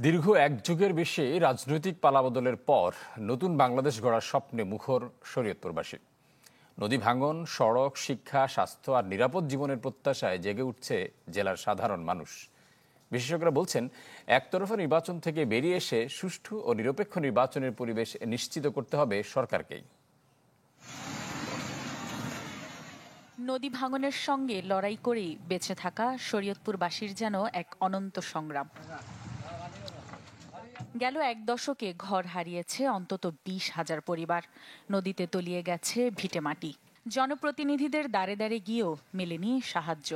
দীর্ঘ এক যুগের বেশি রাজনৈতিক পালাবদলের পর নতুন বাংলাদেশ গড়ার স্বপ্নে মুখর শরীয়তপুরবাসী। নদী ভাঙন, সড়ক, শিক্ষা, স্বাস্থ্য আর নিরাপদ জীবনের প্রত্যাশায় জেগে উঠছে জেলার সাধারণ মানুষ। বিশেষজ্ঞরা বলছেন, একতরফা নির্বাচন থেকে বেরিয়ে এসে সুষ্ঠু ও নিরপেক্ষ নির্বাচনের পরিবেশ নিশ্চিত করতে হবে সরকারকেই। নদী ভাঙনের সঙ্গে লড়াই করেই বেঁচে থাকা শরীয়তপুরবাসীর যেন এক অনন্ত সংগ্রাম। গেল এক দশকে ঘর হারিয়েছে অন্তত 20,000 পরিবার, নদীতে তলিয়ে গেছে ভিটেমাটি। জনপ্রতিনিধিদের দ্বারে দ্বারে গিয়েও মেলেনি সাহায্য।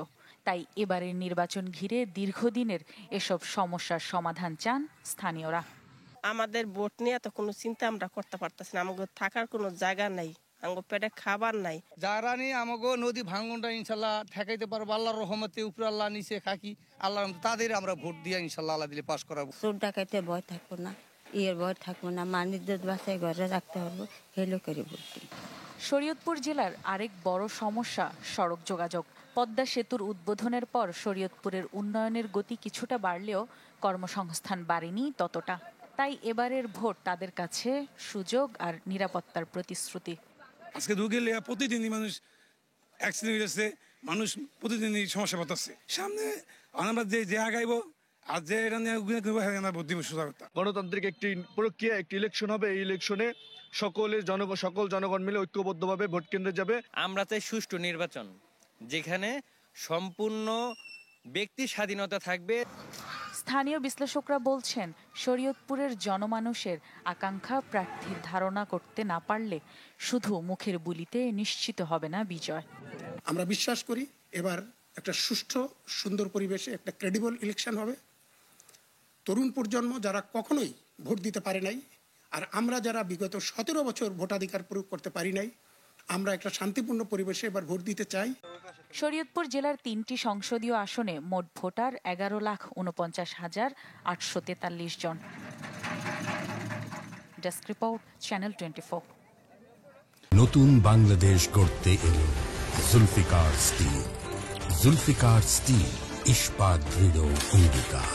তাই এবারের নির্বাচন ঘিরে দীর্ঘদিনের এসব সমস্যার সমাধান চান স্থানীয়রা। আমাদের ভোট নিয়ে তো কোনো চিন্তা আমরা করতে পারতেছি না, আমাদের থাকার কোনো জায়গা নাই, আমাদের পেটে খাবার নাই। যারা নিয়ে আমাকে নদী ভাঙনটা ইনশাল্লাহ ঠেকাইতে পারবো আল্লাহর রহমতে, উপরে আল্লাহ নিচে খাকি আল্লাহ, তাদের আমরা ভোট দিয়ে ইনশাল্লাহ আল্লাহ দিলে পাশ করাবো। চোর ডাকাইতে ভয় থাকবো না, ভয় থাকবো না, মানুষ বাসায় ঘরে রাখতে পারবো, হেলো করে ভোট দিই। শরীয়তপুর জেলার আরেক বড় সমস্যা সড়ক যোগাযোগ। পদ্মা সেতুর উদ্বোধনের পর শরীয়তপুরের উন্নয়নের গতি কিছুটা বাড়লেও কর্মসংস্থান বাড়েনি ততটা। তাই এবারের ভোট তাদের কাছে সুযোগ আর নিরাপত্তার প্রতিশ্রুতি। আজকে গেলে প্রতিদিনই মানুষ অ্যাক্সিডেন্ট হয়েছে, মানুষ প্রতিদিনই সমস্যা পাচ্ছে। সামনে আমরা যে আগাইবো আর যে এটা নিয়ে গণতান্ত্রিক একটি প্রক্রিয়া, একটি ইলেকশন হবে। এই ইলেকশনে সকল জনগণ মিলে ঐক্যবদ্ধভাবে ভোট কেন্দ্রে যাবে। আমরা চাই সুষ্ঠু নির্বাচন, যেখানে সম্পূর্ণ ব্যক্তি স্বাধীনতা থাকবে। স্থানীয় বিশ্লেষকরা বলছেন, শরীয়তপুরের জনমানুষের আকাঙ্ক্ষা প্রার্থীর ধারণা করতে না পারলে শুধু মুখের বুলিতে নিশ্চিত হবে না বিজয়। আমরা বিশ্বাস করি এবার একটা সুষ্ঠু সুন্দর পরিবেশে একটা ক্রেডিবল ইলেকশন হবে। তরুণ প্রজন্ম যারা কখনোই ভোট দিতে পারে নাই, আর আমরা যারা বিগত 17 বছর ভোটাধিকার প্রয়োগ করতে পারি নাই, আমরা একটা শান্তিপূর্ণ পরিবেশে এবার ভোট দিতে চাই। শরীয়তপুর জেলার 3টি সংসদীয় আসনে মোট ভোটার 11,49,843 জন। Desk report, channel 24। নতুন বাংলাদেশ গড়তে এলো জুলফিকার স্টিল। জুলফিকার স্টিল, ইস্পাত দৃঢ় অঙ্গীকার।